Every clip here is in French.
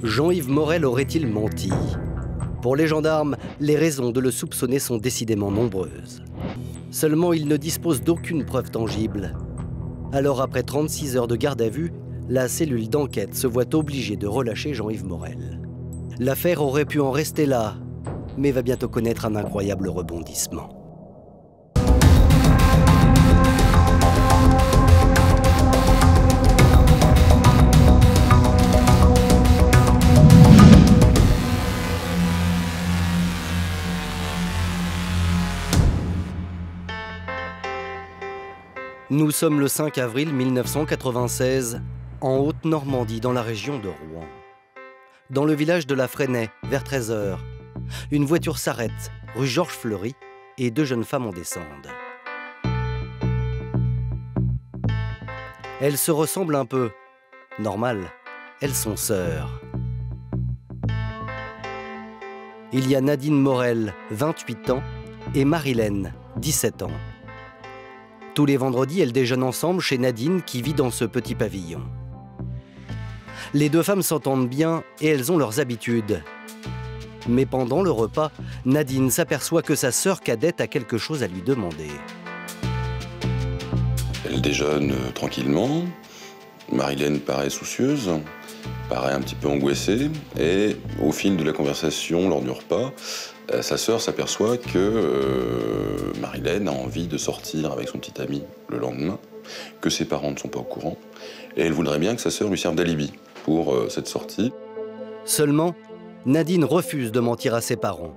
Jean-Yves Morel aurait-il menti? Pour les gendarmes, les raisons de le soupçonner sont décidément nombreuses. Seulement, il ne dispose d'aucune preuve tangible. Alors, après 36 heures de garde à vue, la cellule d'enquête se voit obligée de relâcher Jean-Yves Morel. L'affaire aurait pu en rester là, mais va bientôt connaître un incroyable rebondissement. Nous sommes le 5 avril 1996, en Haute-Normandie, dans la région de Rouen. Dans le village de la Fresnaye, vers 13 h, une voiture s'arrête, rue Georges Fleury, et deux jeunes femmes en descendent. Elles se ressemblent un peu. Normal, elles sont sœurs. Il y a Nadine Morel, 28 ans, et Marilène, 17 ans. Tous les vendredis, elles déjeunent ensemble chez Nadine qui vit dans ce petit pavillon. Les deux femmes s'entendent bien et elles ont leurs habitudes. Mais pendant le repas, Nadine s'aperçoit que sa sœur cadette a quelque chose à lui demander. Elle déjeune tranquillement. Marilène paraît soucieuse, paraît un petit peu angoissée. Et au fil de la conversation lors du repas, sa sœur s'aperçoit que Marilène a envie de sortir avec son petit ami le lendemain, que ses parents ne sont pas au courant, et elle voudrait bien que sa sœur lui serve d'alibi pour cette sortie. Seulement, Nadine refuse de mentir à ses parents,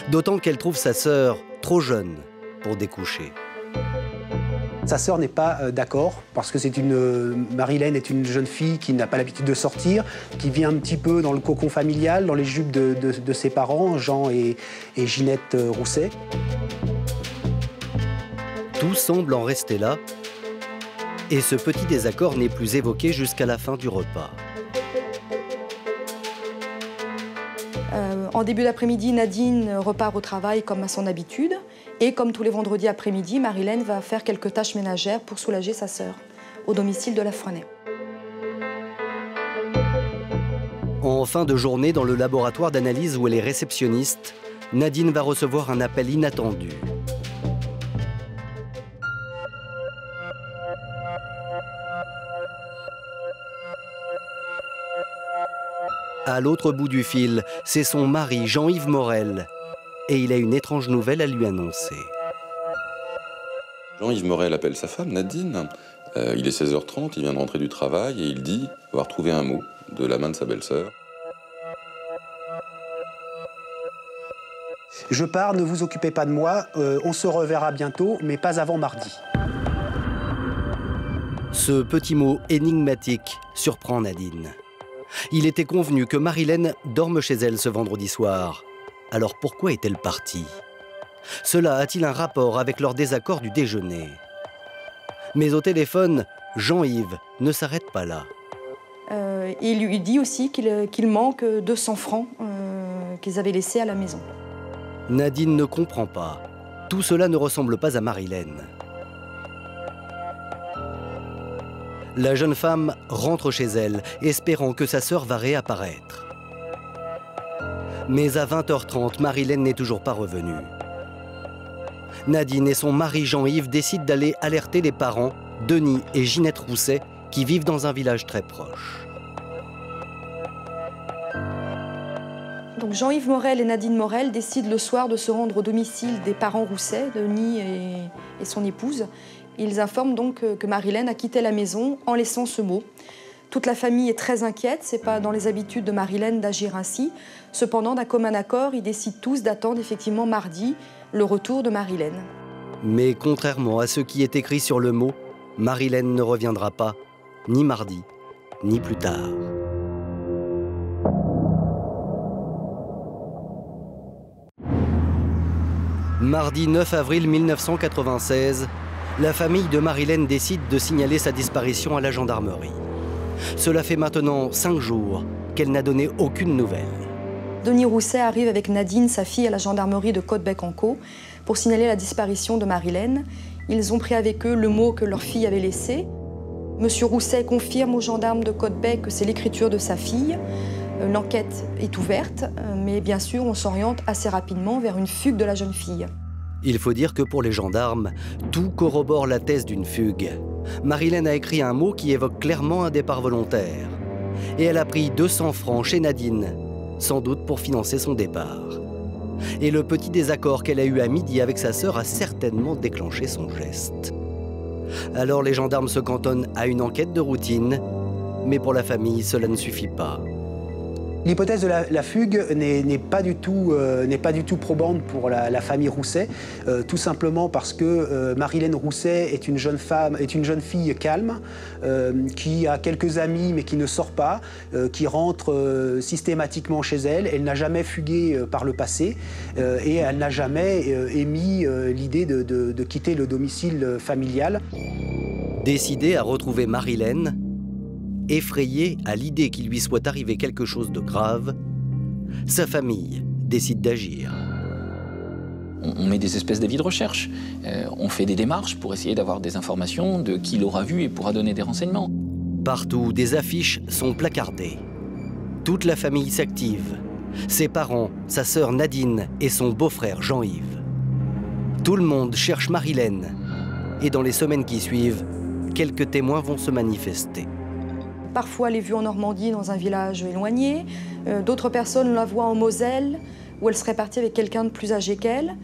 d'autant qu'elle trouve sa sœur trop jeune pour découcher. Sa sœur n'est pas d'accord parce que Marilène est une jeune fille qui n'a pas l'habitude de sortir, qui vit un petit peu dans le cocon familial, dans les jupes de ses parents, Jean et Ginette Rousset. Tout semble en rester là, et ce petit désaccord n'est plus évoqué jusqu'à la fin du repas. En début d'après-midi, Nadine repart au travail comme à son habitude. Et comme tous les vendredis après-midi, Marilène va faire quelques tâches ménagères pour soulager sa sœur, au domicile de la Fresnaye. En fin de journée, dans le laboratoire d'analyse où elle est réceptionniste, Nadine va recevoir un appel inattendu. À l'autre bout du fil, c'est son mari, Jean-Yves Morel. Et il a une étrange nouvelle à lui annoncer. Jean-Yves Morel appelle sa femme, Nadine. Il est 16 h 30, il vient de rentrer du travail et il dit avoir trouvé un mot de la main de sa belle-sœur. Je pars, ne vous occupez pas de moi, on se reverra bientôt, mais pas avant mardi. Ce petit mot énigmatique surprend Nadine. Il était convenu que Marilène dorme chez elle ce vendredi soir. Alors pourquoi est-elle partie? Cela a-t-il un rapport avec leur désaccord du déjeuner? Mais au téléphone, Jean-Yves ne s'arrête pas là. Il lui dit aussi qu'il manque 200 francs qu'ils avaient laissés à la maison. Nadine ne comprend pas. Tout cela ne ressemble pas à Marilène. La jeune femme rentre chez elle, espérant que sa sœur va réapparaître. Mais à 20 h 30, Marilène n'est toujours pas revenue. Nadine et son mari Jean-Yves décident d'aller alerter les parents, Denis et Ginette Rousset, qui vivent dans un village très proche. Donc Jean-Yves Morel et Nadine Morel décident le soir de se rendre au domicile des parents Rousset, Denis et son épouse. Ils informent donc que Marilène a quitté la maison en laissant ce mot. Toute la famille est très inquiète, c'est pas dans les habitudes de Marilène d'agir ainsi. Cependant, d'un commun accord, ils décident tous d'attendre effectivement mardi le retour de Marilène. Mais contrairement à ce qui est écrit sur le mot, Marilène ne reviendra pas, ni mardi, ni plus tard. Mardi 9 avril 1996, la famille de Marilène décide de signaler sa disparition à la gendarmerie. Cela fait maintenant 5 jours qu'elle n'a donné aucune nouvelle. Denis Rousset arrive avec Nadine, sa fille, à la gendarmerie de Côte-Bec-en-Caux pour signaler la disparition de Marilène. Ils ont pris avec eux le mot que leur fille avait laissé. Monsieur Rousset confirme aux gendarmes de Côte-Bec que c'est l'écriture de sa fille. L'enquête est ouverte, mais bien sûr, on s'oriente assez rapidement vers une fugue de la jeune fille. Il faut dire que pour les gendarmes, tout corrobore la thèse d'une fugue. Marilène a écrit un mot qui évoque clairement un départ volontaire. Et elle a pris 200 francs chez Nadine, sans doute pour financer son départ. Et le petit désaccord qu'elle a eu à midi avec sa sœur a certainement déclenché son geste. Alors les gendarmes se cantonnent à une enquête de routine, mais pour la famille, cela ne suffit pas. L'hypothèse de la fugue n'est pas du tout probante pour la famille Rousset, tout simplement parce que Marilène Rousset est une jeune fille calme, qui a quelques amis mais qui ne sort pas, qui rentre systématiquement chez elle. Elle n'a jamais fugué par le passé et elle n'a jamais émis l'idée de quitter le domicile familial. Décidée à retrouver Marilène, effrayée à l'idée qu'il lui soit arrivé quelque chose de grave, sa famille décide d'agir. On met des espèces d'avis de recherche, on fait des démarches pour essayer d'avoir des informations de qui l'aura vu et pourra donner des renseignements. Partout, des affiches sont placardées. Toute la famille s'active. Ses parents, sa sœur Nadine et son beau-frère Jean-Yves. Tout le monde cherche Marilène. Et dans les semaines qui suivent, quelques témoins vont se manifester. Parfois, elle est vue en Normandie, dans un village éloigné. D'autres personnes la voient en Moselle, où elle serait partie avec quelqu'un de plus âgé qu'elle.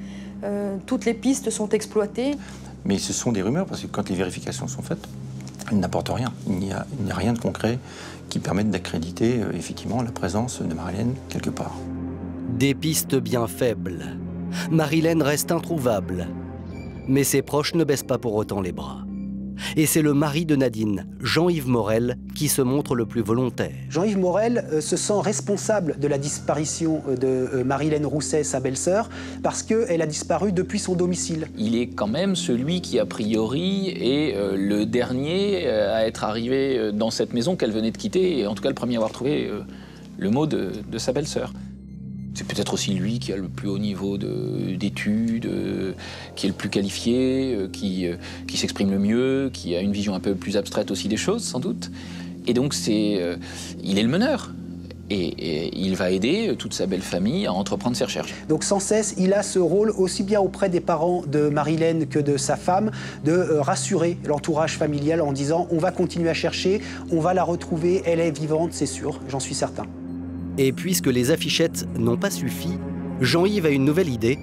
Toutes les pistes sont exploitées. Mais ce sont des rumeurs, parce que quand les vérifications sont faites, elles n'apportent rien. Il n'y a rien de concret qui permette d'accréditer effectivement la présence de Marilène quelque part. Des pistes bien faibles. Marilène reste introuvable. Mais ses proches ne baissent pas pour autant les bras. Et c'est le mari de Nadine, Jean-Yves Morel, qui se montre le plus volontaire. Jean-Yves Morel se sent responsable de la disparition de Marilène Rousset, sa belle-sœur, parce qu'elle a disparu depuis son domicile. Il est quand même celui qui, a priori, est le dernier à être arrivé dans cette maison qu'elle venait de quitter, et en tout cas le premier à avoir trouvé le mot de sa belle-sœur. C'est peut-être aussi lui qui a le plus haut niveau d'études, qui est le plus qualifié, qui s'exprime le mieux, qui a une vision un peu plus abstraite aussi des choses, sans doute. Et donc, il est le meneur. Et il va aider toute sa belle famille à entreprendre ses recherches. Donc sans cesse, il a ce rôle, aussi bien auprès des parents de Marilène que de sa femme, de rassurer l'entourage familial en disant « on va continuer à chercher, on va la retrouver, elle est vivante, c'est sûr, j'en suis certain ». Et puisque les affichettes n'ont pas suffi, Jean-Yves a une nouvelle idée.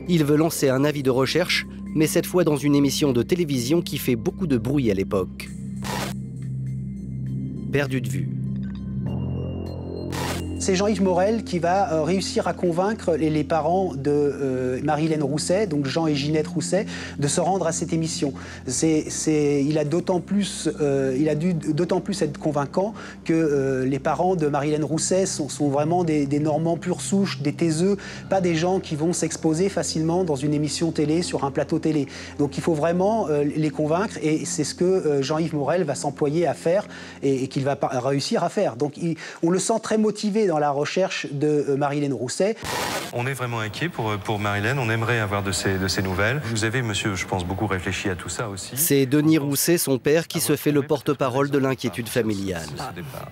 Il veut lancer un avis de recherche, mais cette fois dans une émission de télévision qui fait beaucoup de bruit à l'époque. Perdu de vue. C'est Jean-Yves Morel qui va réussir à convaincre les parents de Marilène Rousset, donc Jean et Ginette Rousset, de se rendre à cette émission. Il a dû d'autant plus être convaincant que les parents de Marilène Rousset sont vraiment des Normands pure souche, des taiseux, pas des gens qui vont s'exposer facilement dans une émission télé, sur un plateau télé. Donc il faut vraiment les convaincre, et c'est ce que Jean-Yves Morel va s'employer à faire et qu'il va réussir à faire. Donc on le sent très motivé dans la recherche de Marilène Rousset. On est vraiment inquiet pour Marilène, on aimerait avoir de ses nouvelles. Vous avez, monsieur, je pense, beaucoup réfléchi à tout ça aussi. C'est Denis Rousset, son père, qui se fait le porte-parole de l'inquiétude familiale.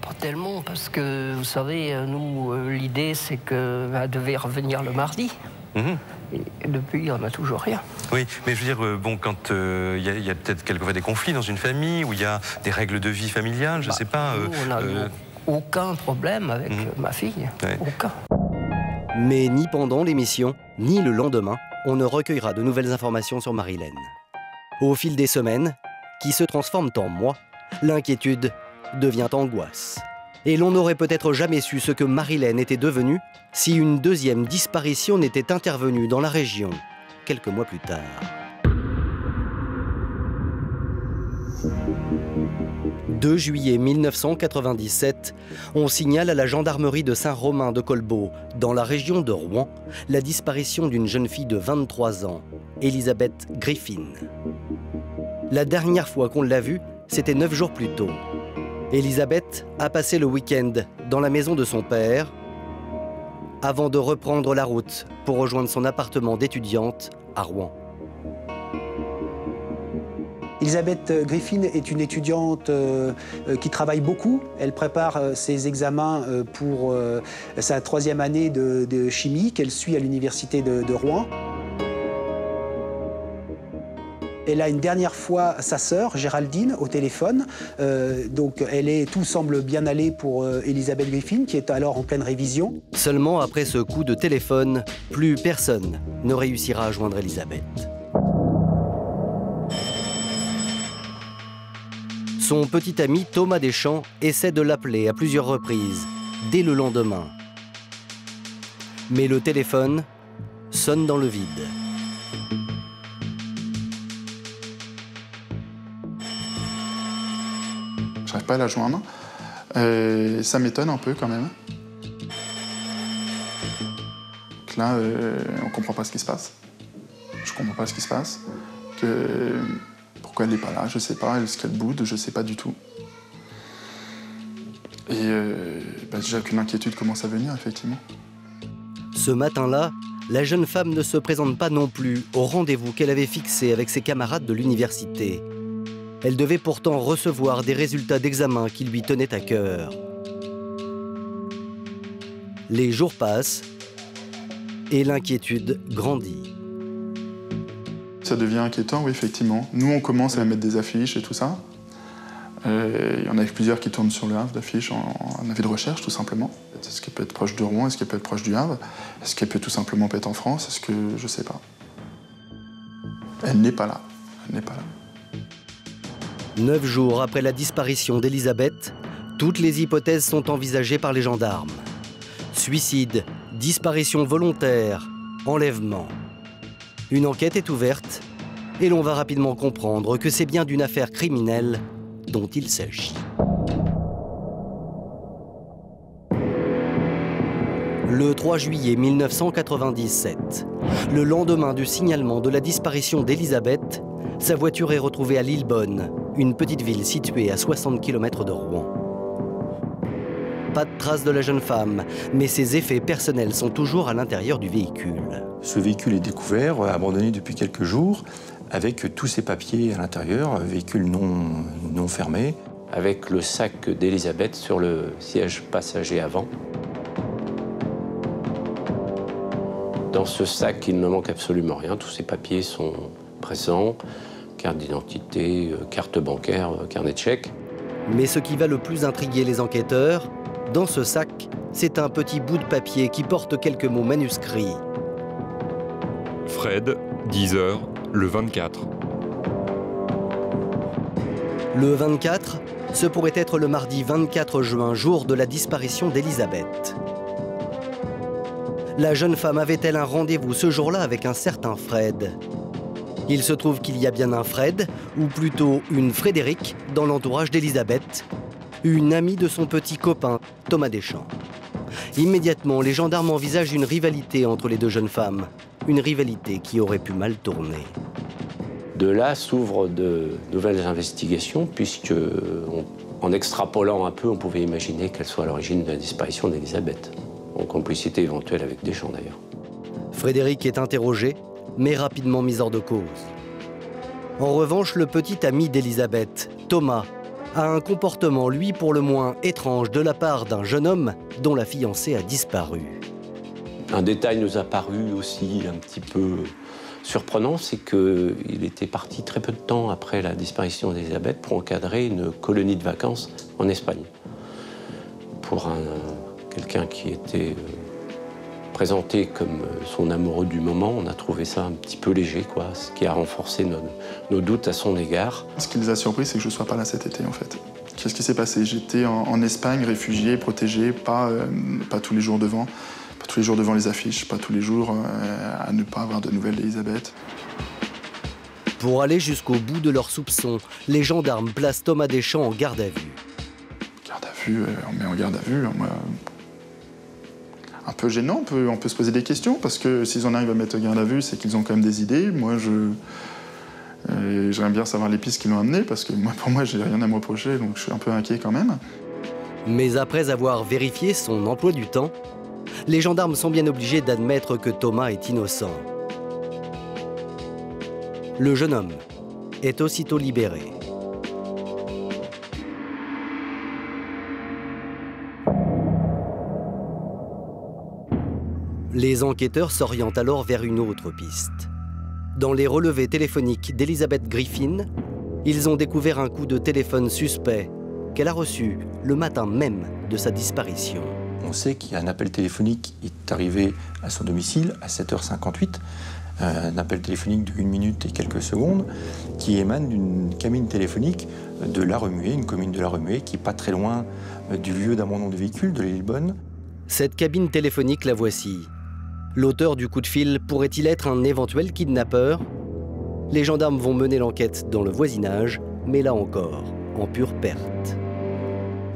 Pas tellement, parce que, vous savez, nous, l'idée, c'est qu'elle devait revenir le mardi. Et depuis, on n'a toujours rien. Oui, mais je veux dire, bon, quand il y a peut-être quelquefois des conflits dans une famille, où il y a des règles de vie familiales, je sais pas... Nous, on n'a aucun problème avec ma fille, aucun. Mais ni pendant l'émission, ni le lendemain, on ne recueillera de nouvelles informations sur Marilène. Au fil des semaines, qui se transforment en mois, l'inquiétude devient angoisse. Et l'on n'aurait peut-être jamais su ce que Marilène était devenue si une deuxième disparition n'était intervenue dans la région quelques mois plus tard. « 2 juillet 1997, on signale à la gendarmerie de Saint-Romain de Colbot, dans la région de Rouen, la disparition d'une jeune fille de 23 ans, Elisabeth Griffin. La dernière fois qu'on l'a vue, c'était 9 jours plus tôt. Elisabeth a passé le week-end dans la maison de son père, avant de reprendre la route pour rejoindre son appartement d'étudiante à Rouen. Elisabeth Griffin est une étudiante qui travaille beaucoup. Elle prépare ses examens pour sa 3e année de chimie qu'elle suit à l'université de Rouen. Elle a une dernière fois sa sœur, Géraldine, au téléphone. Donc tout semble bien aller pour Elisabeth Griffin, qui est alors en pleine révision. Seulement après ce coup de téléphone, plus personne ne réussira à joindre Elisabeth. Son petit ami Thomas Deschamps essaie de l'appeler à plusieurs reprises, dès le lendemain. Mais le téléphone sonne dans le vide. J'arrive pas à la joindre. Ça m'étonne un peu quand même. Donc là, on comprend pas ce qui se passe. Je comprends pas ce qui se passe. Pourquoi elle n'est pas là, je sais pas. Est-ce qu'elle boude, je sais pas du tout. Et déjà qu'une inquiétude commence à venir, effectivement. Ce matin-là, la jeune femme ne se présente pas non plus au rendez-vous qu'elle avait fixé avec ses camarades de l'université. Elle devait pourtant recevoir des résultats d'examen qui lui tenaient à cœur. Les jours passent et l'inquiétude grandit. Ça devient inquiétant, oui, effectivement. Nous, on commence à mettre des affiches et tout ça. Il y en a plusieurs qui tournent sur le Havre d'affiches en avis de recherche, tout simplement. Est-ce qu'elle peut être proche de Rouen? Est-ce qu'elle peut être proche du Havre? Est-ce qu'elle peut tout simplement être en France? Est-ce que... je sais pas. Elle n'est pas là. Elle n'est pas là. 9 jours après la disparition d'Elisabeth, toutes les hypothèses sont envisagées par les gendarmes. Suicide, disparition volontaire, enlèvement. Une enquête est ouverte et l'on va rapidement comprendre que c'est bien d'une affaire criminelle dont il s'agit. Le 3 juillet 1997, le lendemain du signalement de la disparition d'Elisabeth, sa voiture est retrouvée à Lillebonne, une petite ville située à 60 km de Rouen. Pas de traces de la jeune femme, mais ses effets personnels sont toujours à l'intérieur du véhicule. Ce véhicule est découvert, abandonné depuis quelques jours, avec tous ses papiers à l'intérieur, véhicule non fermé. Avec le sac d'Elisabeth sur le siège passager avant. Dans ce sac, il ne manque absolument rien. Tous ces papiers sont présents. Carte d'identité, carte bancaire, carnet de chèques. Mais ce qui va le plus intriguer les enquêteurs, dans ce sac, c'est un petit bout de papier qui porte quelques mots manuscrits. Fred, 10h, le 24. Le 24, ce pourrait être le mardi 24 juin, jour de la disparition d'Elisabeth. La jeune femme avait-elle un rendez-vous ce jour-là avec un certain Fred? Il se trouve qu'il y a bien un Fred, ou plutôt une Frédéric, dans l'entourage d'Elisabeth, une amie de son petit copain, Thomas Deschamps. Immédiatement, les gendarmes envisagent une rivalité entre les deux jeunes femmes, une rivalité qui aurait pu mal tourner. De là s'ouvrent de nouvelles investigations, puisque, en extrapolant un peu, on pouvait imaginer qu'elle soit à l'origine de la disparition d'Elisabeth, en complicité éventuelle avec Deschamps d'ailleurs. Frédéric est interrogé, mais rapidement mis hors de cause. En revanche, le petit ami d'Elisabeth, Thomas, a un comportement, lui, pour le moins étrange de la part d'un jeune homme dont la fiancée a disparu. Un détail nous a paru aussi un petit peu surprenant, c'est qu'il était parti très peu de temps après la disparition d'Elisabeth pour encadrer une colonie de vacances en Espagne. Pour quelqu'un qui était présenté comme son amoureux du moment, on a trouvé ça un petit peu léger, quoi, ce qui a renforcé nos doutes à son égard. Ce qui les a surpris, c'est que je ne sois pas là cet été, en fait. Qu'est-ce qui s'est passé? J'étais en Espagne, réfugié, protégé, pas tous les jours devant. Pas tous les jours devant les affiches, pas tous les jours à ne pas avoir de nouvelles d'Elisabeth. Pour aller jusqu'au bout de leurs soupçons, les gendarmes placent Thomas Deschamps en garde à vue. Garde à vue, on met en garde à vue. Moi, un peu gênant, on peut se poser des questions, parce que s'ils en arrivent à mettre en garde à vue, c'est qu'ils ont quand même des idées. Moi, j'aimerais bien savoir les pistes qui l'ont amené, parce que pour moi, j'ai rien à me reprocher, donc je suis un peu inquiet quand même. Mais après avoir vérifié son emploi du temps, les gendarmes sont bien obligés d'admettre que Thomas est innocent. Le jeune homme est aussitôt libéré. Les enquêteurs s'orientent alors vers une autre piste. Dans les relevés téléphoniques d'Elizabeth Griffin, ils ont découvert un coup de téléphone suspect qu'elle a reçu le matin même de sa disparition. On sait qu'il y a un appel téléphonique qui est arrivé à son domicile à 7h58, un appel téléphonique de 1 minute et quelques secondes, qui émane d'une cabine téléphonique de La Remuée, une commune de La Remuée qui n'est pas très loin du lieu d'abandon de véhicules de Lillebonne. Cette cabine téléphonique, la voici. L'auteur du coup de fil pourrait-il être un éventuel kidnappeur? Les gendarmes vont mener l'enquête dans le voisinage, mais là encore, en pure perte.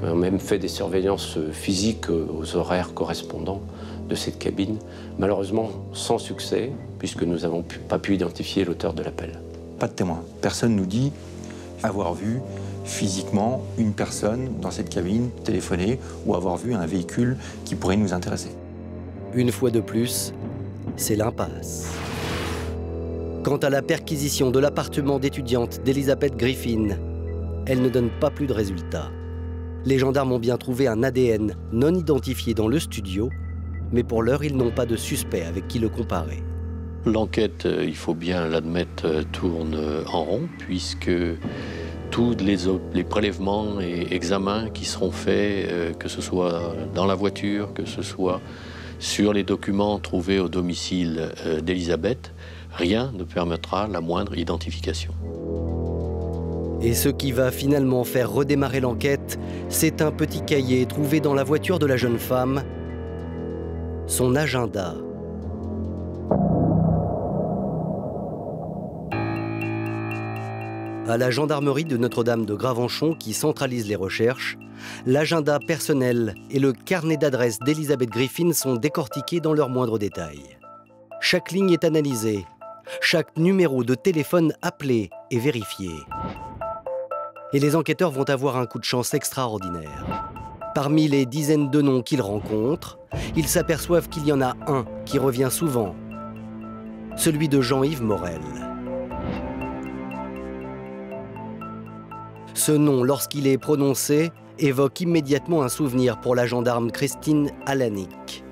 On a même fait des surveillances physiques aux horaires correspondants de cette cabine, malheureusement sans succès, puisque nous n'avons pas pu identifier l'auteur de l'appel. Pas de témoin. Personne nous dit avoir vu physiquement une personne dans cette cabine téléphoner ou avoir vu un véhicule qui pourrait nous intéresser. Une fois de plus, c'est l'impasse. Quant à la perquisition de l'appartement d'étudiante d'Elizabeth Griffin, elle ne donne pas plus de résultats. Les gendarmes ont bien trouvé un ADN non identifié dans le studio, mais pour l'heure, ils n'ont pas de suspect avec qui le comparer. L'enquête, il faut bien l'admettre, tourne en rond, puisque tous les prélèvements et examens qui seront faits, que ce soit dans la voiture, que ce soit sur les documents trouvés au domicile d'Elizabeth, rien ne permettra la moindre identification. Et ce qui va finalement faire redémarrer l'enquête, c'est un petit cahier trouvé dans la voiture de la jeune femme, son agenda. À la gendarmerie de Notre-Dame de Gravenchon, qui centralise les recherches, l'agenda personnel et le carnet d'adresses d'Elizabeth Griffin sont décortiqués dans leurs moindres détails. Chaque ligne est analysée, chaque numéro de téléphone appelé et vérifié. Et les enquêteurs vont avoir un coup de chance extraordinaire. Parmi les dizaines de noms qu'ils rencontrent, ils s'aperçoivent qu'il y en a un qui revient souvent, celui de Jean-Yves Morel. Ce nom, lorsqu'il est prononcé, évoque immédiatement un souvenir pour la gendarme Christine Alanik.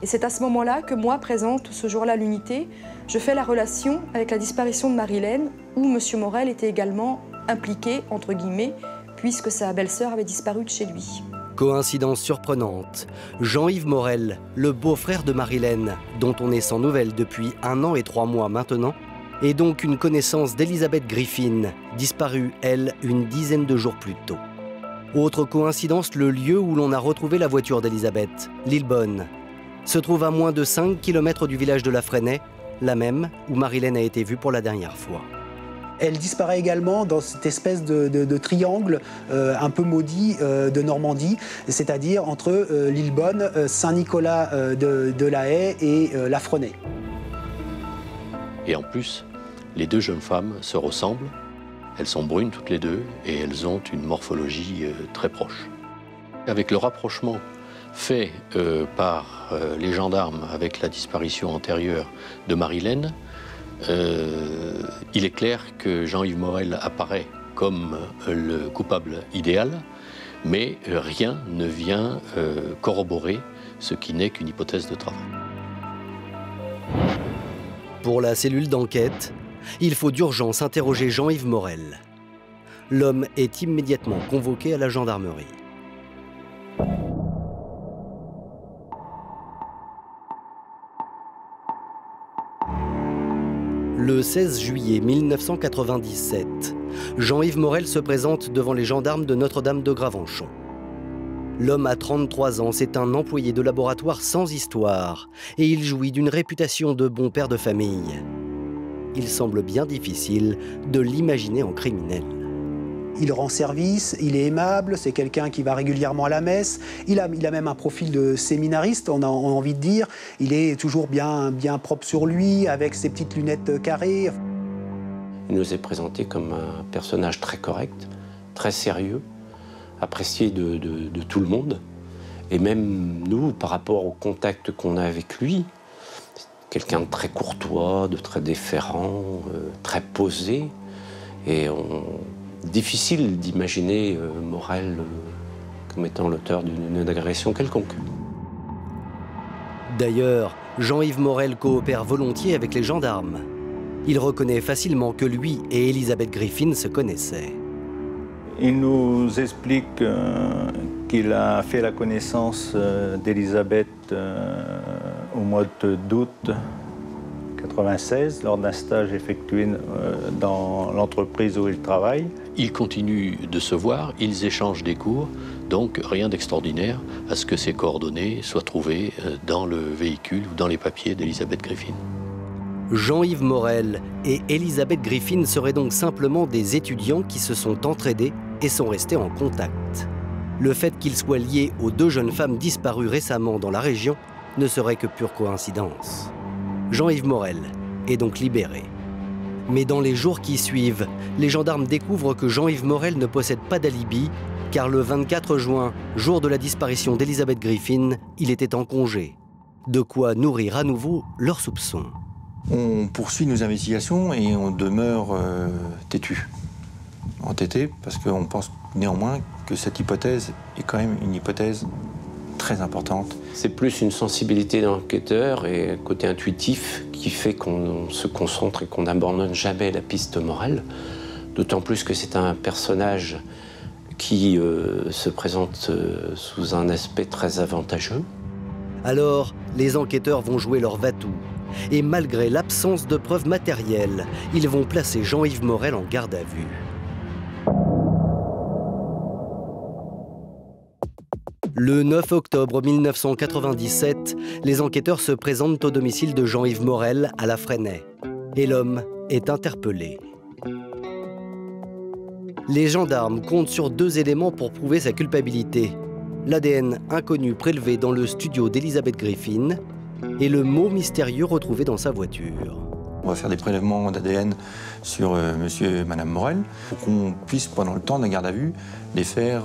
Et c'est à ce moment-là que moi, présente ce jour-là à l'unité, je fais la relation avec la disparition de Marilène, où M. Morel était également impliqué, entre guillemets, puisque sa belle-sœur avait disparu de chez lui. Coïncidence surprenante, Jean-Yves Morel, le beau-frère de Marilène, dont on est sans nouvelles depuis 1 an et 3 mois maintenant, est donc une connaissance d'Elizabeth Griffin, disparue, elle, une dizaine de jours plus tôt. Autre coïncidence, le lieu où l'on a retrouvé la voiture d'Elizabeth, Lillebonne, se trouve à moins de 5 km du village de La Fresnaye, la même où Marilène a été vue pour la dernière fois. Elle disparaît également dans cette espèce de triangle un peu maudit de Normandie, c'est-à-dire entre Lillebonne, Saint-Nicolas de la Haye et La Fresnaye. Et en plus, les deux jeunes femmes se ressemblent, elles sont brunes toutes les deux et elles ont une morphologie très proche. Avec le rapprochement fait par les gendarmes avec la disparition antérieure de Marilène, il est clair que Jean-Yves Morel apparaît comme le coupable idéal, mais rien ne vient corroborer ce qui n'est qu'une hypothèse de travail. Pour la cellule d'enquête, il faut d'urgence interroger Jean-Yves Morel. L'homme est immédiatement convoqué à la gendarmerie. Le 16 juillet 1997, Jean-Yves Morel se présente devant les gendarmes de Notre-Dame de Gravenchon. L'homme a 33 ans, c'est un employé de laboratoire sans histoire et il jouit d'une réputation de bon père de famille. Il semble bien difficile de l'imaginer en criminel. Il rend service, il est aimable, c'est quelqu'un qui va régulièrement à la messe. Il a même un profil de séminariste, on a envie de dire. Il est toujours bien propre sur lui, avec ses petites lunettes carrées. Il nous est présenté comme un personnage très correct, très sérieux, apprécié de tout le monde. Et même nous, par rapport au contact qu'on a avec lui, quelqu'un de très courtois, de très déférent, très posé. Et difficile d'imaginer Morel comme étant l'auteur d'une agression quelconque. D'ailleurs, Jean-Yves Morel coopère volontiers avec les gendarmes. Il reconnaît facilement que lui et Elisabeth Griffin se connaissaient. Il nous explique qu'il a fait la connaissance d'Elisabeth au mois d'août 1996, lors d'un stage effectué dans l'entreprise où il travaille. Ils continuent de se voir, ils échangent des cours, donc rien d'extraordinaire à ce que ces coordonnées soient trouvées dans le véhicule ou dans les papiers d'Elisabeth Griffin. Jean-Yves Morel et Elisabeth Griffin seraient donc simplement des étudiants qui se sont entraidés et sont restés en contact. Le fait qu'ils soient liés aux 2 jeunes femmes disparues récemment dans la région ne serait que pure coïncidence. Jean-Yves Morel est donc libéré. Mais dans les jours qui suivent, les gendarmes découvrent que Jean-Yves Morel ne possède pas d'alibi, car le 24 juin, jour de la disparition d'Elisabeth Griffin, il était en congé. De quoi nourrir à nouveau leurs soupçons. On poursuit nos investigations et on demeure têtu, entêté, parce qu'on pense néanmoins que cette hypothèse est quand même une hypothèse très importante. C'est plus une sensibilité d'enquêteur et un côté intuitif qui fait qu'on se concentre et qu'on n'abandonne jamais la piste Morel. D'autant plus que c'est un personnage qui se présente sous un aspect très avantageux. Alors, les enquêteurs vont jouer leur va-tout. Et malgré l'absence de preuves matérielles, ils vont placer Jean-Yves Morel en garde à vue. Le 9 octobre 1997, les enquêteurs se présentent au domicile de Jean-Yves Morel à La Fresnaye. Et l'homme est interpellé. Les gendarmes comptent sur 2 éléments pour prouver sa culpabilité. L'ADN inconnu prélevé dans le studio d'Elisabeth Griffin et le mot mystérieux retrouvé dans sa voiture. On va faire des prélèvements d'ADN sur monsieur et madame Morel pour qu'on puisse, pendant le temps de la garde à vue, les faire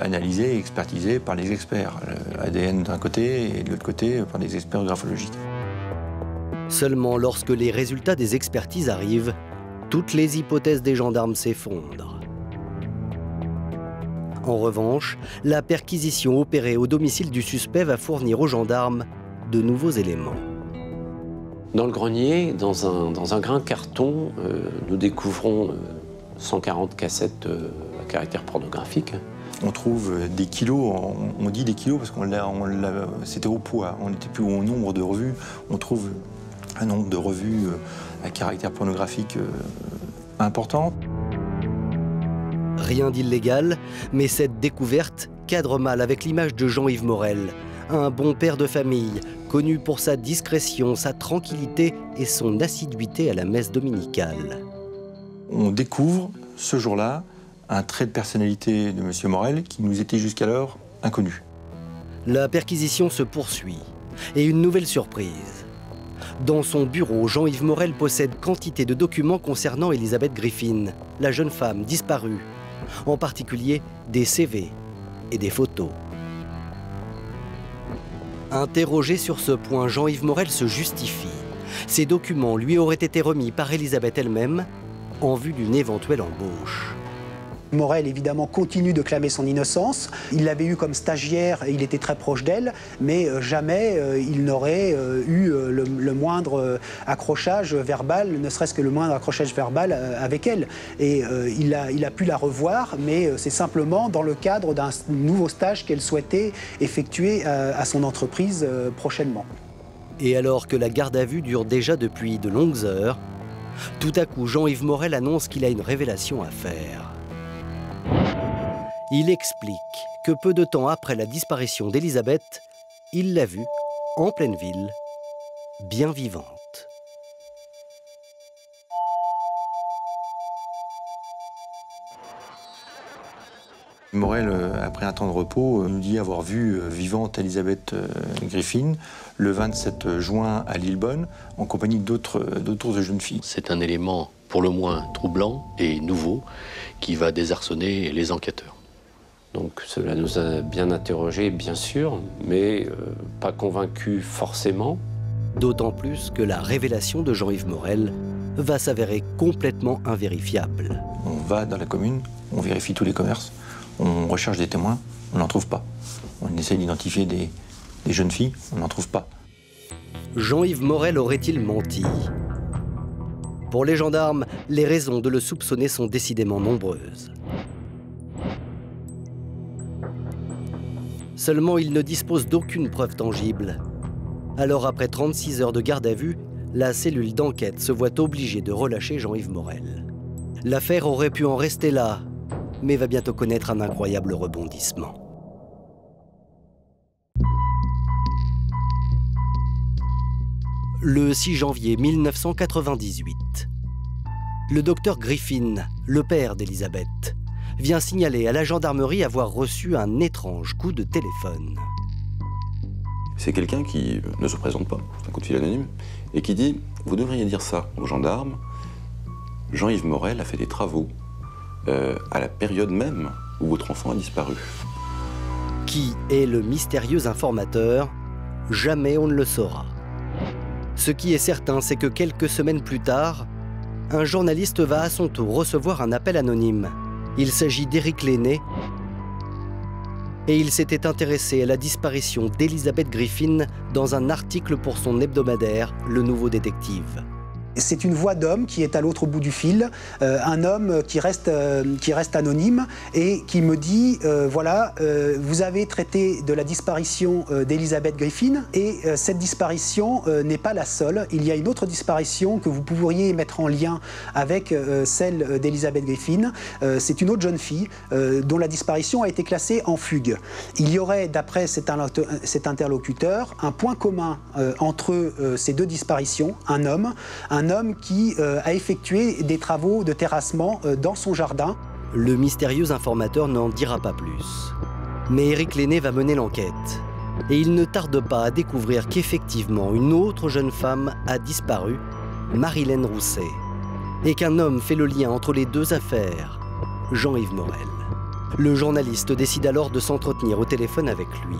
analyser et expertiser par les experts. ADN d'un côté et de l'autre côté par des experts graphologiques. Seulement lorsque les résultats des expertises arrivent, toutes les hypothèses des gendarmes s'effondrent. En revanche, la perquisition opérée au domicile du suspect va fournir aux gendarmes de nouveaux éléments. Dans le grenier, dans un grain de carton, nous découvrons 140 cassettes à caractère pornographique. On trouve des kilos, on dit des kilos parce c'était au poids, on n'était plus au nombre de revues. On trouve un nombre de revues à caractère pornographique important. Rien d'illégal, mais cette découverte cadre mal avec l'image de Jean-Yves Morel, un bon père de famille, connu pour sa discrétion, sa tranquillité et son assiduité à la messe dominicale. On découvre, ce jour-là, un trait de personnalité de M. Morel qui nous était jusqu'alors inconnu. La perquisition se poursuit, et une nouvelle surprise. Dans son bureau, Jean-Yves Morel possède quantité de documents concernant Elisabeth Griffin, la jeune femme disparue, en particulier des CV et des photos. Interrogé sur ce point, Jean-Yves Morel se justifie. Ces documents lui auraient été remis par Elisabeth elle-même en vue d'une éventuelle embauche. Morel, évidemment, continue de clamer son innocence. Il l'avait eu comme stagiaire et il était très proche d'elle, mais jamais il n'aurait eu le moindre accrochage verbal, ne serait-ce que le moindre accrochage verbal avec elle. Et il a pu la revoir, mais c'est simplement dans le cadre d'un nouveau stage qu'elle souhaitait effectuer à son entreprise prochainement. Et alors que la garde à vue dure déjà depuis de longues heures, tout à coup, Jean-Yves Morel annonce qu'il a une révélation à faire. Il explique que peu de temps après la disparition d'Elisabeth, il l'a vue en pleine ville, bien vivante. Morel, après un temps de repos, nous dit avoir vu vivante Elisabeth Griffin le 27 juin à Lillebonne, en compagnie d'autres jeunes filles. C'est un élément pour le moins troublant et nouveau qui va désarçonner les enquêteurs. Donc cela nous a bien interrogés, bien sûr, mais pas convaincus forcément. D'autant plus que la révélation de Jean-Yves Morel va s'avérer complètement invérifiable. On va dans la commune, on vérifie tous les commerces, on recherche des témoins, on n'en trouve pas. On essaie d'identifier des jeunes filles, on n'en trouve pas. Jean-Yves Morel aurait-il menti? Pour les gendarmes, les raisons de le soupçonner sont décidément nombreuses. Seulement, il ne dispose d'aucune preuve tangible. Alors, après 36 heures de garde à vue, la cellule d'enquête se voit obligée de relâcher Jean-Yves Morel. L'affaire aurait pu en rester là, mais va bientôt connaître un incroyable rebondissement. Le 6 janvier 1998, le docteur Griffin, le père d'Elisabeth, vient signaler à la gendarmerie avoir reçu un étrange coup de téléphone. C'est quelqu'un qui ne se présente pas, c'est un coup de fil anonyme, et qui dit « Vous devriez dire ça aux gendarmes, Jean-Yves Morel a fait des travaux à la période même où votre enfant a disparu. » Qui est le mystérieux informateur? Jamais on ne le saura. Ce qui est certain, c'est que quelques semaines plus tard, un journaliste va à son tour recevoir un appel anonyme. Il s'agit d'Éric Lenné, et il s'était intéressé à la disparition d'Elisabeth Griffin dans un article pour son hebdomadaire, Le Nouveau Détective. C'est une voix d'homme qui est à l'autre bout du fil, un homme qui reste anonyme et qui me dit voilà, vous avez traité de la disparition d'Elisabeth Griffin et cette disparition n'est pas la seule. Il y a une autre disparition que vous pourriez mettre en lien avec celle d'Elisabeth Griffin. C'est une autre jeune fille dont la disparition a été classée en fugue. Il y aurait, d'après cet interlocuteur, un point commun entre ces deux disparitions, un homme qui a effectué des travaux de terrassement dans son jardin. Le mystérieux informateur n'en dira pas plus. Mais Éric Lenné va mener l'enquête. Et il ne tarde pas à découvrir qu'effectivement une autre jeune femme a disparu, Marilène Rousset. Et qu'un homme fait le lien entre les deux affaires, Jean-Yves Morel. Le journaliste décide alors de s'entretenir au téléphone avec lui.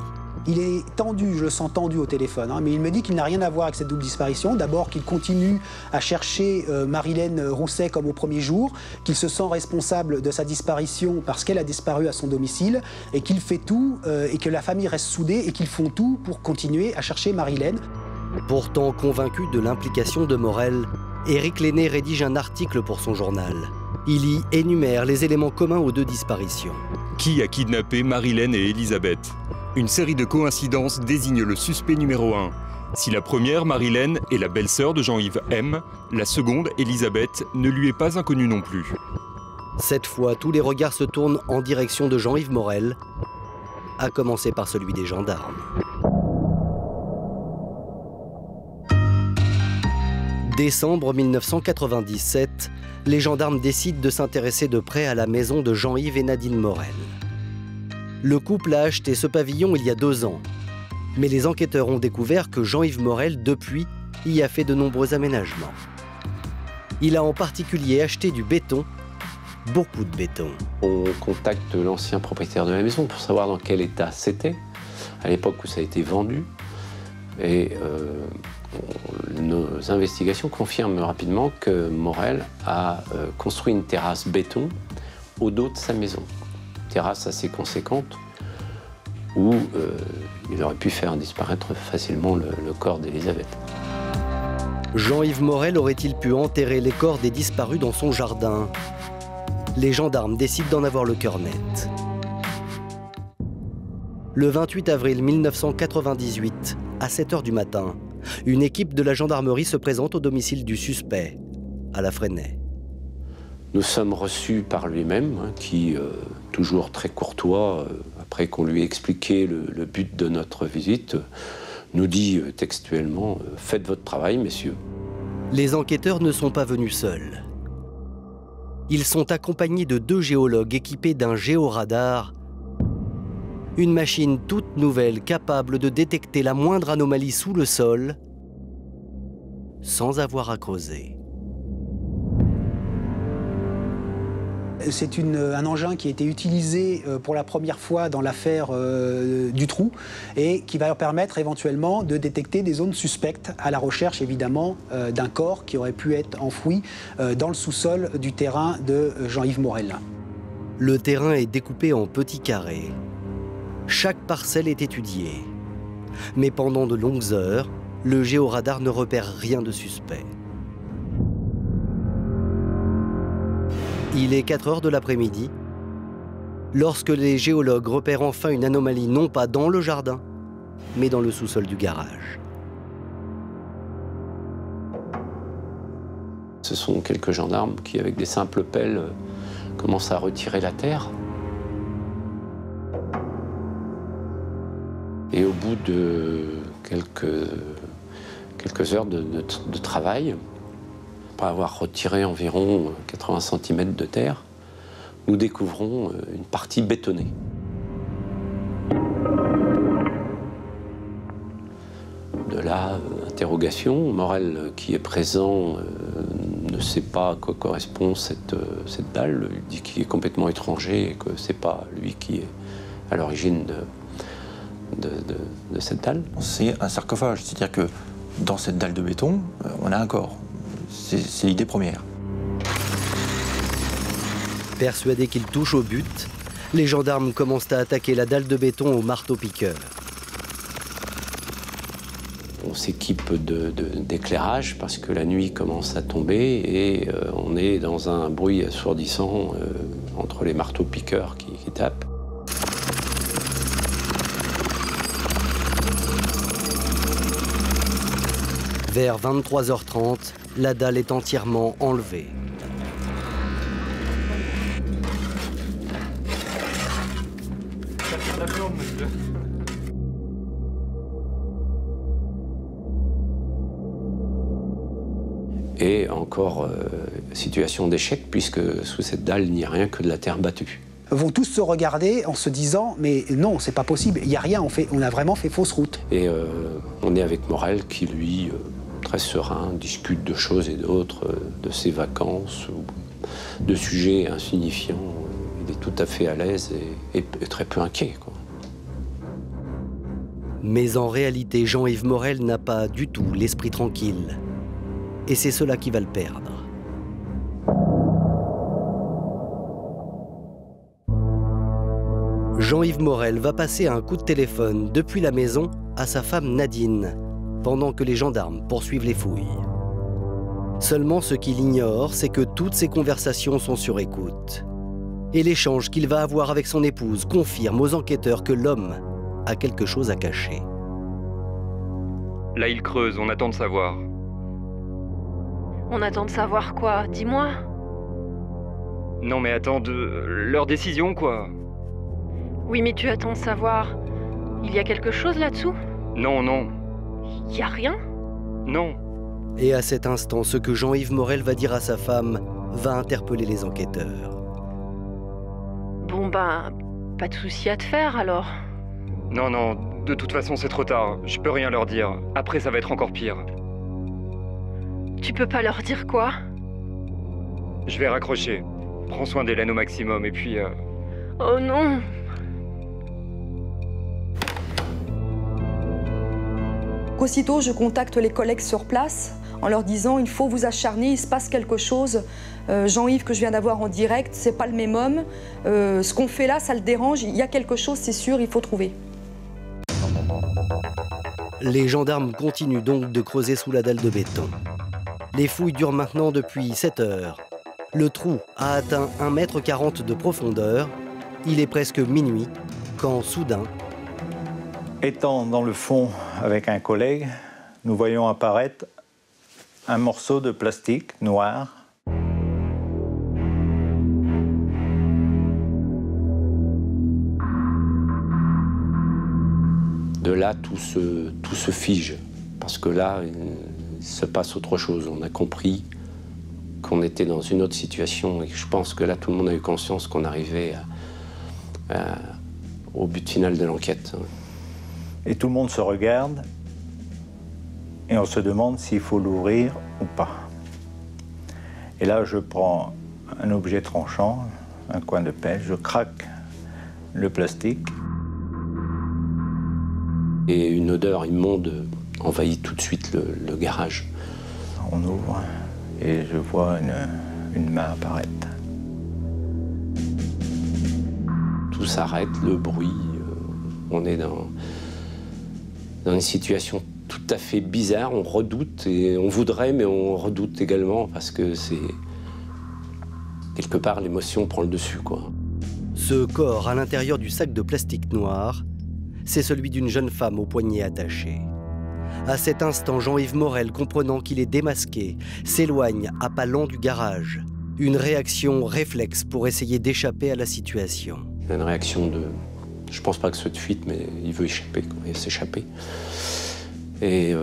Il est tendu, je le sens tendu au téléphone, mais il me dit qu'il n'a rien à voir avec cette double disparition. D'abord qu'il continue à chercher Marilène Rousset comme au premier jour, qu'il se sent responsable de sa disparition parce qu'elle a disparu à son domicile, et qu'il fait tout, et que la famille reste soudée, et qu'ils font tout pour continuer à chercher Marilène. Pourtant convaincu de l'implication de Morel, Éric Lenné rédige un article pour son journal. Il y énumère les éléments communs aux deux disparitions. Qui a kidnappé Marilène et Elisabeth? Une série de coïncidences désigne le suspect numéro 1. Si la première, Marilène, est la belle-sœur de Jean-Yves M, la seconde, Elisabeth, ne lui est pas inconnue non plus. Cette fois, tous les regards se tournent en direction de Jean-Yves Morel, à commencer par celui des gendarmes. Décembre 1997, les gendarmes décident de s'intéresser de près à la maison de Jean-Yves et Nadine Morel. Le couple a acheté ce pavillon il y a 2 ans. Mais les enquêteurs ont découvert que Jean-Yves Morel, depuis, y a fait de nombreux aménagements. Il a en particulier acheté du béton, beaucoup de béton. On contacte l'ancien propriétaire de la maison pour savoir dans quel état c'était, à l'époque où ça a été vendu. Et nos investigations confirment rapidement que Morel a construit une terrasse béton au dos de sa maison. Terrasse assez conséquente où il aurait pu faire disparaître facilement le corps d'Elisabeth. Jean-Yves Morel aurait-il pu enterrer les corps des disparus dans son jardin? Les gendarmes décident d'en avoir le cœur net. Le 28 avril 1998, à 7 h du matin, une équipe de la gendarmerie se présente au domicile du suspect, à La Fresnaye. Nous sommes reçus par lui-même, qui, toujours très courtois, après qu'on lui ait expliqué le but de notre visite, nous dit textuellement « Faites votre travail, messieurs ». Les enquêteurs ne sont pas venus seuls. Ils sont accompagnés de 2 géologues équipés d'un géoradar, une machine toute nouvelle capable de détecter la moindre anomalie sous le sol sans avoir à creuser. C'est un engin qui a été utilisé pour la première fois dans l'affaire du trou et qui va leur permettre éventuellement de détecter des zones suspectes à la recherche évidemment d'un corps qui aurait pu être enfoui dans le sous-sol du terrain de Jean-Yves Morel. Le terrain est découpé en petits carrés. Chaque parcelle est étudiée. Mais pendant de longues heures, le géoradar ne repère rien de suspect. Il est 4 heures de l'après-midi, lorsque les géologues repèrent enfin une anomalie non pas dans le jardin, mais dans le sous-sol du garage. Ce sont quelques gendarmes qui, avec des simples pelles, commencent à retirer la terre. Et au bout de quelques heures de travail, après avoir retiré environ 80 cm de terre, nous découvrons une partie bétonnée. De là, interrogation. Morel, qui est présent, ne sait pas à quoi correspond cette dalle. Il dit qu'il est complètement étranger et que c'est pas lui qui est à l'origine de cette dalle. C'est un sarcophage, c'est-à-dire que dans cette dalle de béton, on a un corps. C'est l'idée première. Persuadés qu'ils touchent au but, les gendarmes commencent à attaquer la dalle de béton au marteau-piqueur. On s'équipe d'éclairage parce que la nuit commence à tomber et on est dans un bruit assourdissant entre les marteaux-piqueurs qui tapent. Vers 23h30, la dalle est entièrement enlevée. Et encore situation d'échec, puisque sous cette dalle, il n'y a rien que de la terre battue. Vont tous se regarder en se disant « mais non, c'est pas possible, il n'y a rien, on a vraiment fait fausse route ». Et on est avec Morel qui, lui, très serein, discute de choses et d'autres, de ses vacances, ou de sujets insignifiants. Il est tout à fait à l'aise et très peu inquiet, quoi. Mais en réalité, Jean-Yves Morel n'a pas du tout l'esprit tranquille. Et c'est cela qui va le perdre. Jean-Yves Morel va passer un coup de téléphone depuis la maison à sa femme Nadine, pendant que les gendarmes poursuivent les fouilles. Seulement, ce qu'il ignore, c'est que toutes ces conversations sont sur écoute. Et l'échange qu'il va avoir avec son épouse confirme aux enquêteurs que l'homme a quelque chose à cacher. Là, il creuse, on attend de savoir. On attend de savoir quoi? Dis-moi. Non mais attends, leur décision, quoi. Oui, mais tu attends de savoir. Il y a quelque chose là-dessous? Non, non. Y a rien? Non. Et à cet instant, ce que Jean-Yves Morel va dire à sa femme va interpeller les enquêteurs. Bon ben, pas de souci à te faire alors. Non, non, de toute façon c'est trop tard. Je peux rien leur dire. Après ça va être encore pire. Tu peux pas leur dire quoi? Je vais raccrocher. Prends soin d'Hélène au maximum et puis... Oh non! Aussitôt, je contacte les collègues sur place en leur disant « il faut vous acharner, il se passe quelque chose. Jean-Yves que je viens d'avoir en direct, c'est pas le même homme. Ce qu'on fait là, ça le dérange. Il y a quelque chose, c'est sûr, il faut trouver. » Les gendarmes continuent donc de creuser sous la dalle de béton. Les fouilles durent maintenant depuis 7 heures. Le trou a atteint 1,40 m de profondeur. Il est presque minuit quand, soudain... Étant dans le fond avec un collègue, nous voyons apparaître un morceau de plastique noir. De là, tout se fige, parce que là, il se passe autre chose. On a compris qu'on était dans une autre situation et je pense que là, tout le monde a eu conscience qu'on arrivait au but final de l'enquête. Et tout le monde se regarde et on se demande s'il faut l'ouvrir ou pas. Et là, je prends un objet tranchant, un coin de pêche, je craque le plastique. Et une odeur immonde envahit tout de suite le garage. On ouvre et je vois une main apparaître. Tout s'arrête, le bruit. On est dans une situation tout à fait bizarre. On redoute et on voudrait, mais on redoute également parce que c'est... Quelque part, l'émotion prend le dessus, quoi. Ce corps à l'intérieur du sac de plastique noir, c'est celui d'une jeune femme au poignet attaché. À cet instant, Jean-Yves Morel, comprenant qu'il est démasqué, s'éloigne à pas lents du garage. Une réaction réflexe pour essayer d'échapper à la situation. Une réaction de... Je pense pas que ce soit de fuite, mais il veut échapper, quoi, et s'échapper. Et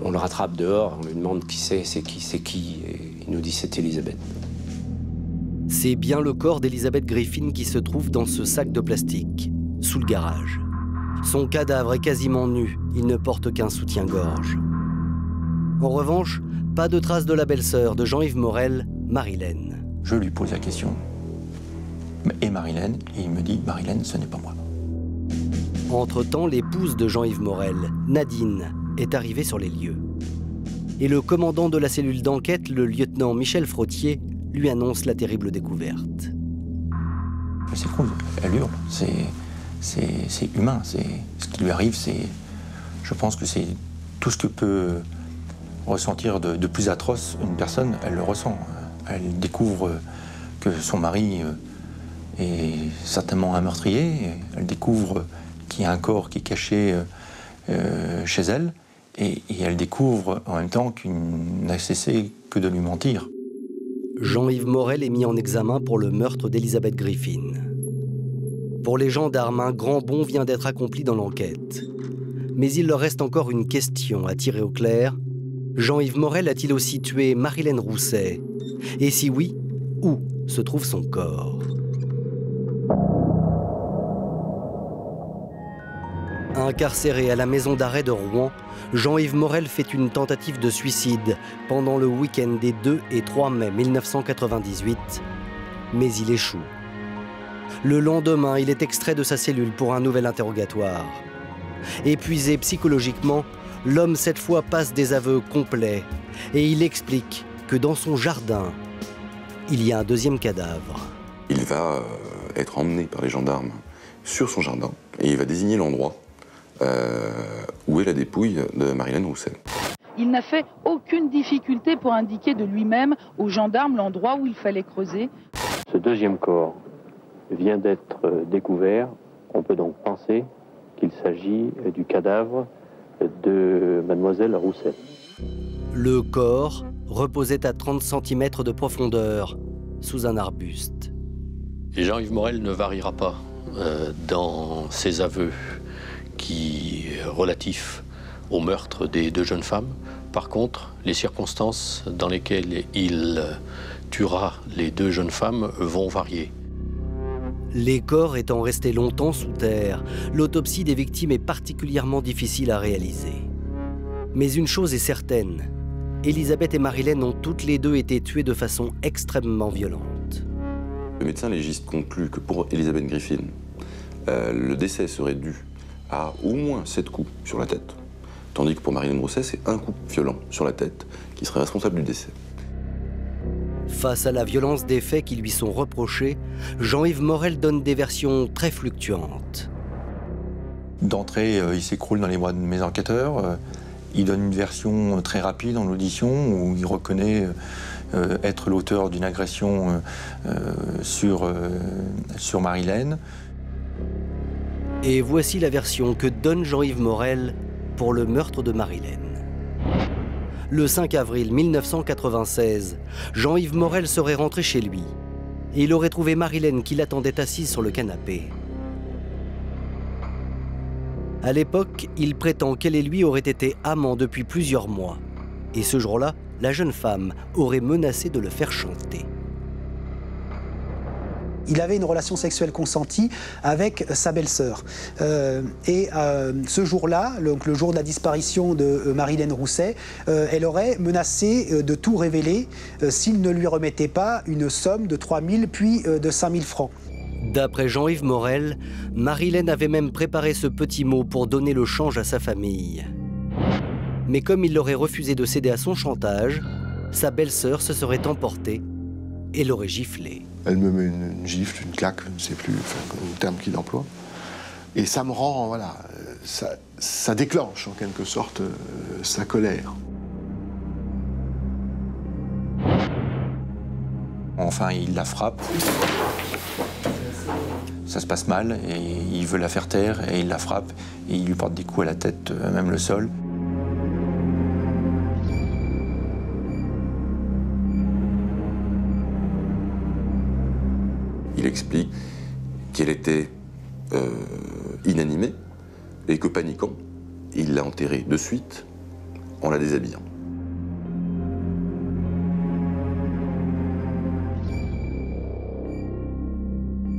on le rattrape dehors, on lui demande qui c'est qui, et il nous dit c'est Elisabeth. C'est bien le corps d'Elisabeth Griffin qui se trouve dans ce sac de plastique, sous le garage. Son cadavre est quasiment nu, il ne porte qu'un soutien-gorge. En revanche, pas de trace de la belle-sœur de Jean-Yves Morel, Marilène. Je lui pose la question. Et Marilène, et il me dit, Marilène, ce n'est pas moi. Entre-temps, l'épouse de Jean-Yves Morel, Nadine, est arrivée sur les lieux. Et le commandant de la cellule d'enquête, le lieutenant Michel Frottier, lui annonce la terrible découverte. Elle s'écroule, elle hurle, c'est humain, ce qui lui arrive, je pense que c'est tout ce que peut ressentir de plus atroce une personne, elle le ressent. Elle découvre que son mari est certainement un meurtrier, elle découvre qu'il y a un corps qui est caché chez elle, et elle découvre en même temps qu'il n'a cessé que de lui mentir. Jean-Yves Morel est mis en examen pour le meurtre d'Elisabeth Griffin. Pour les gendarmes, un grand bond vient d'être accompli dans l'enquête. Mais il leur reste encore une question à tirer au clair. Jean-Yves Morel a-t-il aussi tué Marilène Rousset? Et si oui, où se trouve son corps? Incarcéré à la maison d'arrêt de Rouen, Jean-Yves Morel fait une tentative de suicide pendant le week-end des 2 et 3 mai 1998, mais il échoue. Le lendemain, il est extrait de sa cellule pour un nouvel interrogatoire. Épuisé psychologiquement, l'homme cette fois passe des aveux complets et il explique que dans son jardin, il y a un deuxième cadavre. Il va être emmené par les gendarmes sur son jardin et il va désigner l'endroit où est la dépouille de Marilène Rousset. Il n'a fait aucune difficulté pour indiquer de lui-même aux gendarmes l'endroit où il fallait creuser. Ce deuxième corps vient d'être découvert. On peut donc penser qu'il s'agit du cadavre de mademoiselle Rousset. Le corps reposait à 30 cm de profondeur, sous un arbuste. Et Jean-Yves Morel ne variera pas dans ses aveux relatifs au meurtre des deux jeunes femmes. Par contre, les circonstances dans lesquelles il tuera les deux jeunes femmes vont varier. Les corps étant restés longtemps sous terre, l'autopsie des victimes est particulièrement difficile à réaliser. Mais une chose est certaine, Elisabeth et Marilène ont toutes les deux été tuées de façon extrêmement violente. Le médecin légiste conclut que pour Elisabeth Griffin, le décès serait dû à au moins 7 coups sur la tête, tandis que pour Marilène Rousset, c'est un coup violent sur la tête qui serait responsable du décès. Face à la violence des faits qui lui sont reprochés, Jean-Yves Morel donne des versions très fluctuantes. D'entrée, il s'écroule dans les bras de mes enquêteurs. Il donne une version très rapide en audition où il reconnaît être l'auteur d'une agression sur Marilène. Et voici la version que donne Jean-Yves Morel pour le meurtre de Marilène. Le 5 avril 1996, Jean-Yves Morel serait rentré chez lui et il aurait trouvé Marilène qui l'attendait assise sur le canapé. À l'époque, il prétend qu'elle et lui auraient été amants depuis plusieurs mois. Et ce jour-là, la jeune femme aurait menacé de le faire chanter. Il avait une relation sexuelle consentie avec sa belle-sœur. Ce jour-là, le jour de la disparition de Marilène Rousset, elle aurait menacé de tout révéler s'il ne lui remettait pas une somme de 3 000 puis de 5 000 francs. D'après Jean-Yves Morel, Marilène avait même préparé ce petit mot pour donner le change à sa famille. Mais comme il aurait refusé de céder à son chantage, sa belle-sœur se serait emportée et l'aurait giflé. Elle me met une gifle, une claque, je ne sais plus le terme qu'il emploie. Et ça me rend, voilà, ça déclenche en quelque sorte sa colère. Enfin, il la frappe. Ça se passe mal et il veut la faire taire et il la frappe et il lui porte des coups à la tête, même le sol. Il explique qu'elle était inanimée et que, paniquant, il l'a enterrée de suite en la déshabillant.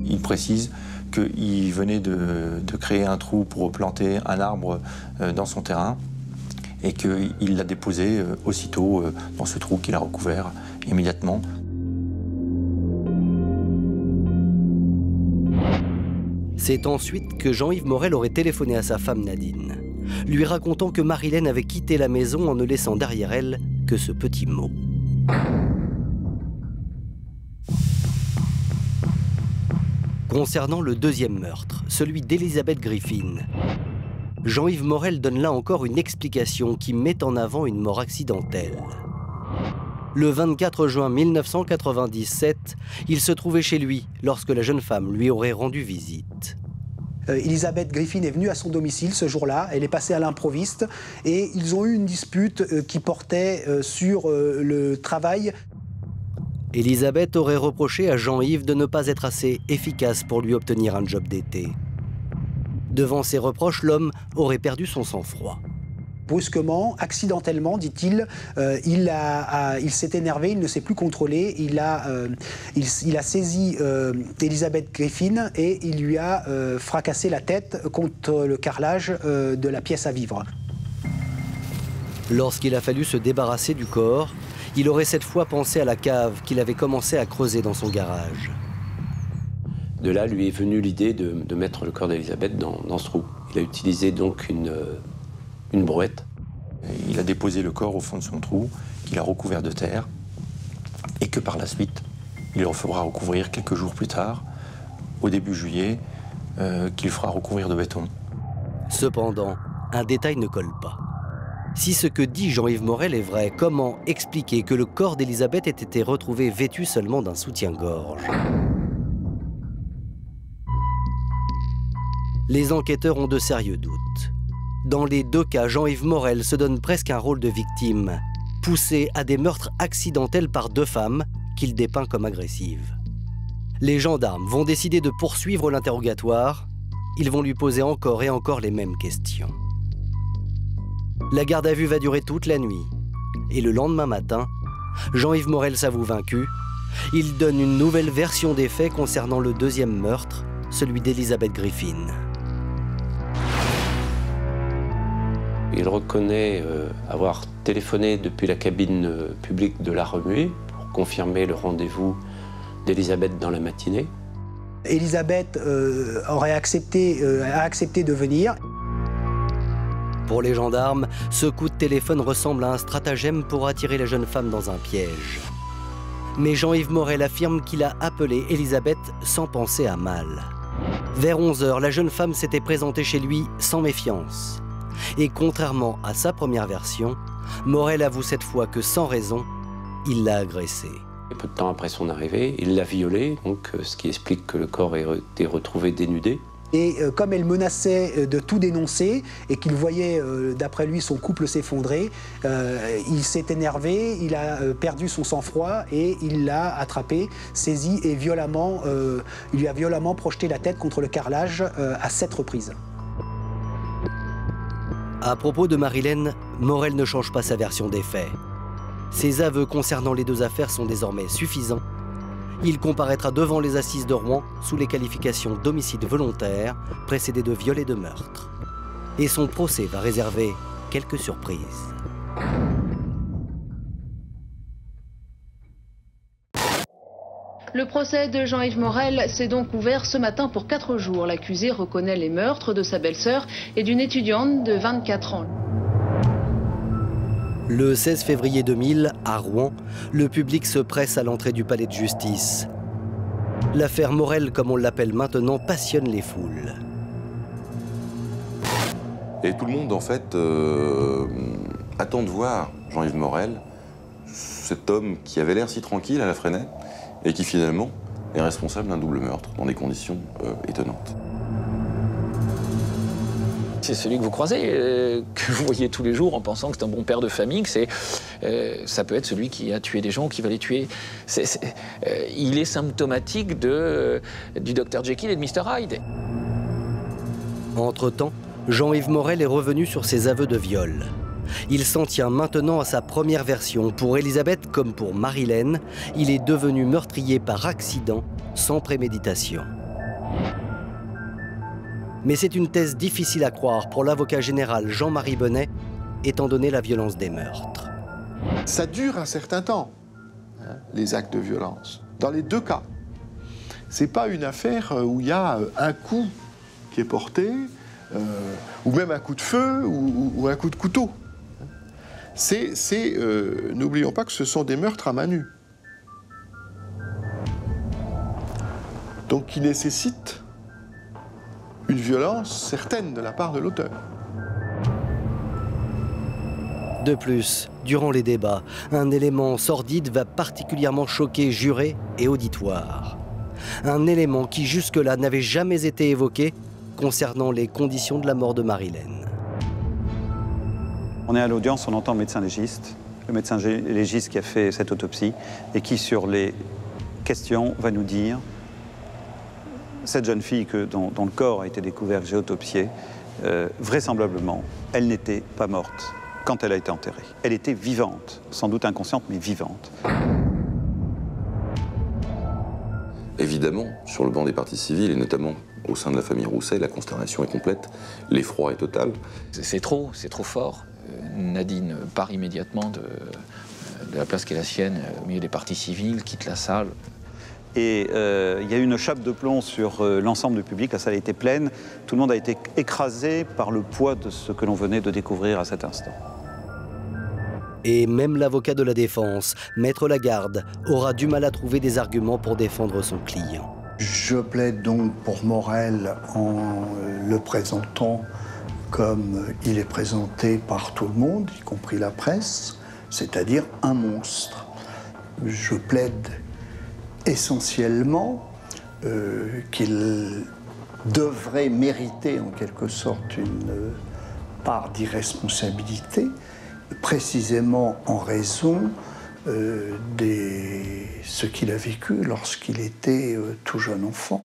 Il précise qu'il venait de créer un trou pour planter un arbre dans son terrain et qu'il l'a déposé aussitôt dans ce trou qu'il a recouvert immédiatement. C'est ensuite que Jean-Yves Morel aurait téléphoné à sa femme Nadine, lui racontant que Marilène avait quitté la maison en ne laissant derrière elle que ce petit mot. Concernant le deuxième meurtre, celui d'Elisabeth Griffin, Jean-Yves Morel donne là encore une explication qui met en avant une mort accidentelle. Le 24 juin 1997, il se trouvait chez lui lorsque la jeune femme lui aurait rendu visite. Elisabeth Griffin est venue à son domicile ce jour-là, elle est passée à l'improviste et ils ont eu une dispute qui portait sur le travail. Elisabeth aurait reproché à Jean-Yves de ne pas être assez efficace pour lui obtenir un job d'été. Devant ces reproches, l'homme aurait perdu son sang-froid. Brusquement, accidentellement, dit-il, il s'est énervé, il ne s'est plus contrôlé, il a saisi Elisabeth Griffin et il lui a fracassé la tête contre le carrelage de la pièce à vivre. Lorsqu'il a fallu se débarrasser du corps, il aurait cette fois pensé à la cave qu'il avait commencé à creuser dans son garage. De là, lui est venue l'idée de mettre le corps d'Elisabeth dans ce trou. Il a utilisé donc une brouette. Il a déposé le corps au fond de son trou, qu'il a recouvert de terre, et que par la suite, il le fera recouvrir quelques jours plus tard, au début juillet, qu'il fera recouvrir de béton. Cependant, un détail ne colle pas. Si ce que dit Jean-Yves Morel est vrai, comment expliquer que le corps d'Elisabeth ait été retrouvé vêtu seulement d'un soutien-gorge? Les enquêteurs ont de sérieux doutes. Dans les deux cas, Jean-Yves Morel se donne presque un rôle de victime, poussé à des meurtres accidentels par deux femmes qu'il dépeint comme agressives. Les gendarmes vont décider de poursuivre l'interrogatoire. Ils vont lui poser encore et encore les mêmes questions. La garde à vue va durer toute la nuit. Et le lendemain matin, Jean-Yves Morel s'avoue vaincu. Il donne une nouvelle version des faits concernant le deuxième meurtre, celui d'Elisabeth Griffin. Il reconnaît avoir téléphoné depuis la cabine publique de la Remuée pour confirmer le rendez-vous d'Elisabeth dans la matinée. Elisabeth a accepté de venir. Pour les gendarmes, ce coup de téléphone ressemble à un stratagème pour attirer la jeune femme dans un piège. Mais Jean-Yves Morel affirme qu'il a appelé Elisabeth sans penser à mal. Vers 11 h, la jeune femme s'était présentée chez lui sans méfiance. Et contrairement à sa première version, Morel avoue cette fois que sans raison, il l'a agressée. Peu de temps après son arrivée, il l'a violée, donc, ce qui explique que le corps ait été retrouvé dénudé. Et comme elle menaçait de tout dénoncer et qu'il voyait, d'après lui, son couple s'effondrer, il s'est énervé, il a perdu son sang-froid et il l'a attrapé, saisi et il lui a violemment projeté la tête contre le carrelage à 7 reprises. À propos de Marilène, Morel ne change pas sa version des faits. Ses aveux concernant les deux affaires sont désormais suffisants Il comparaîtra devant les assises de Rouen sous les qualifications d'homicide volontaire, précédé de viol et de meurtre. Et son procès va réserver quelques surprises. Le procès de Jean-Yves Morel s'est donc ouvert ce matin pour 4 jours. L'accusé reconnaît les meurtres de sa belle-sœur et d'une étudiante de 24 ans. Le 16 février 2000, à Rouen, le public se presse à l'entrée du palais de justice. L'affaire Morel, comme on l'appelle maintenant, passionne les foules. Et tout le monde, en fait, attend de voir Jean-Yves Morel, cet homme qui avait l'air si tranquille à la Freinet, et qui finalement est responsable d'un double meurtre, dans des conditions étonnantes. C'est celui que vous croisez, que vous voyez tous les jours en pensant que c'est un bon père de famille, que ça peut être celui qui a tué des gens ou qui va les tuer. Il est symptomatique du Dr Jekyll et de Mr Hyde. Entre-temps, Jean-Yves Morel est revenu sur ses aveux de viol. Il s'en tient maintenant à sa première version. Pour Elisabeth comme pour Marilène, il est devenu meurtrier par accident, sans préméditation. Mais c'est une thèse difficile à croire pour l'avocat général Jean-Marie Bonnet, étant donné la violence des meurtres. Ça dure un certain temps, hein, les actes de violence. Dans les deux cas, c'est pas une affaire où il y a un coup qui est porté, ou même un coup de feu, ou un coup de couteau. N'oublions pas que ce sont des meurtres à main nue. Donc qui nécessitent une violence certaine de la part de l'auteur. De plus, durant les débats, un élément sordide va particulièrement choquer jurés et auditoires. Un élément qui jusque-là n'avait jamais été évoqué concernant les conditions de la mort de Marilène. On est à l'audience, on entend le médecin légiste qui a fait cette autopsie et qui, sur les questions, va nous dire cette jeune fille dont le corps a été découvert, que j'ai autopsié, vraisemblablement, elle n'était pas morte quand elle a été enterrée. Elle était vivante, sans doute inconsciente, mais vivante. Évidemment, sur le banc des parties civiles, et notamment au sein de la famille Rousset, la consternation est complète, l'effroi est total. C'est trop fort. Nadine part immédiatement de la place qui est la sienne, au milieu des parties civiles, quitte la salle. Et il y a eu une chape de plomb sur l'ensemble du public, la salle était pleine, tout le monde a été écrasé par le poids de ce que l'on venait de découvrir à cet instant. Et même l'avocat de la défense, Maître Lagarde, aura du mal à trouver des arguments pour défendre son client. Je plaide donc pour Morel en le présentant comme il est présenté par tout le monde, y compris la presse, c'est-à-dire un monstre. Je plaide essentiellement qu'il devrait mériter en quelque sorte une part d'irresponsabilité, précisément en raison de ce qu'il a vécu lorsqu'il était tout jeune enfant.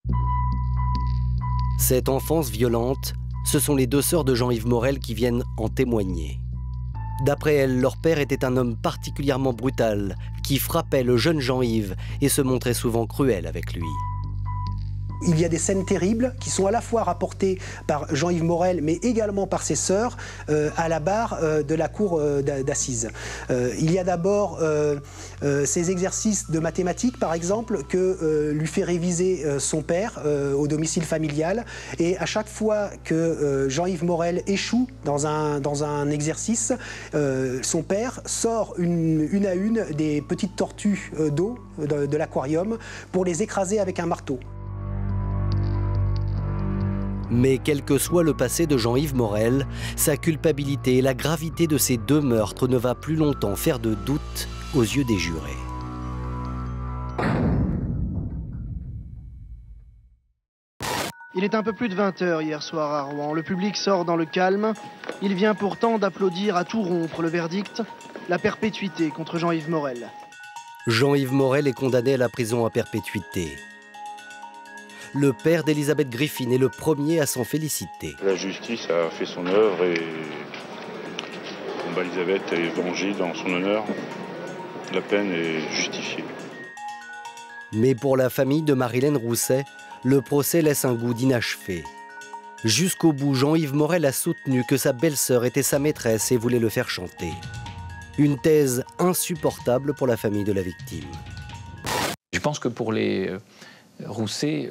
Cette enfance violente, ce sont les deux sœurs de Jean-Yves Morel qui viennent en témoigner. D'après elles, leur père était un homme particulièrement brutal, qui frappait le jeune Jean-Yves et se montrait souvent cruel avec lui. Il y a des scènes terribles qui sont à la fois rapportées par Jean-Yves Morel, mais également par ses sœurs, à la barre de la cour d'assises. Il y a d'abord ces exercices de mathématiques, par exemple, que lui fait réviser son père au domicile familial. Et à chaque fois que Jean-Yves Morel échoue dans un exercice, son père sort une à une des petites tortues d'eau de l'aquarium pour les écraser avec un marteau. Mais quel que soit le passé de Jean-Yves Morel, sa culpabilité et la gravité de ces deux meurtres ne va plus longtemps faire de doute aux yeux des jurés. Il est un peu plus de 20h hier soir à Rouen. Le public sort dans le calme. Il vient pourtant d'applaudir à tout rompre le verdict, la perpétuité contre Jean-Yves Morel. Jean-Yves Morel est condamné à la prison à perpétuité. Le père d'Elisabeth Griffin est le premier à s'en féliciter. La justice a fait son œuvre et Elisabeth est vengée dans son honneur. La peine est justifiée. Mais pour la famille de Marilène Rousset, le procès laisse un goût d'inachevé. Jusqu'au bout, Jean-Yves Morel a soutenu que sa belle-sœur était sa maîtresse et voulait le faire chanter. Une thèse insupportable pour la famille de la victime. Je pense que pour les Rousset,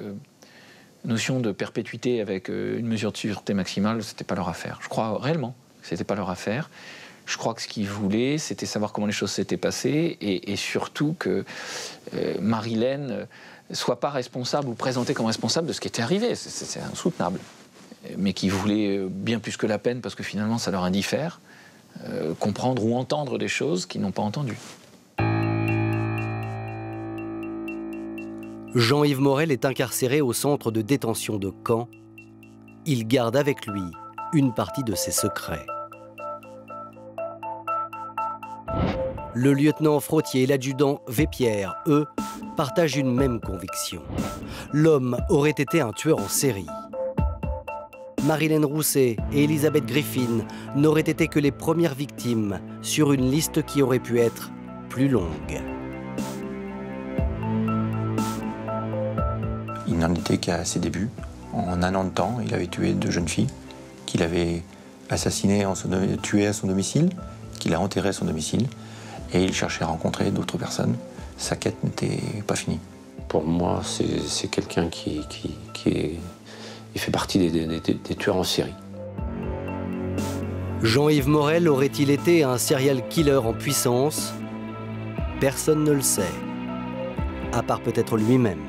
notion de perpétuité avec une mesure de sûreté maximale, c'était pas leur affaire. Je crois réellement que c'était pas leur affaire. Je crois que ce qu'ils voulaient, c'était savoir comment les choses s'étaient passées et surtout que Marilène soit pas responsable ou présentée comme responsable de ce qui était arrivé. C'est insoutenable. Mais qui voulaient bien plus que la peine, parce que finalement ça leur indiffère, comprendre ou entendre des choses qu'ils n'ont pas entendues. Jean-Yves Morel est incarcéré au centre de détention de Caen. Il garde avec lui une partie de ses secrets. Le lieutenant Frottier et l'adjudant Vépierre, eux, partagent une même conviction. L'homme aurait été un tueur en série. Marilène Rousset et Elisabeth Griffin n'auraient été que les premières victimes sur une liste qui aurait pu être plus longue. Il n'en était qu'à ses débuts. En un an de temps, il avait tué 2 jeunes filles qu'il avait assassinées, tuées à son domicile, qu'il a enterrées à son domicile, et il cherchait à rencontrer d'autres personnes. Sa quête n'était pas finie. Pour moi, c'est quelqu'un qui fait partie des tueurs en série. Jean-Yves Morel aurait-il été un serial killer en puissance? Personne ne le sait, à part peut-être lui-même.